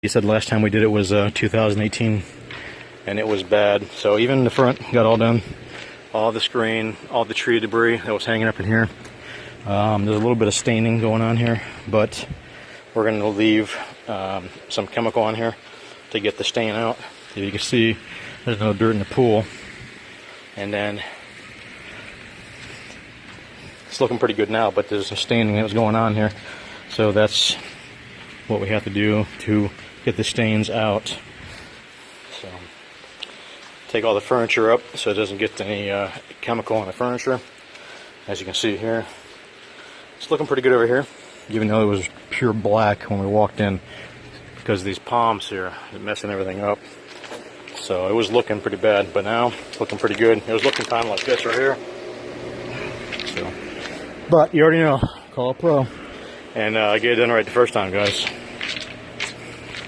He said last time we did it was 2018, and it was bad. So even the front got all done, all the screen, all the tree debris that was hanging up in here. There's a little bit of staining going on here, but we're going to leave some chemical on here to get the stain out. As you can see, there's no dirt in the pool, and then it's looking pretty good now, but there's some staining that was going on here, so that's what we have to do to get the stains out. So take all the furniture up so it doesn't get any chemical on the furniture. As you can see here, it's looking pretty good over here, even though it was pure black when we walked in because of these palms here are messing everything up. So it was looking pretty bad, but now it's looking pretty good. It was looking kind of like this right here. So, but you already know, call a pro and get it done right the first time, guys.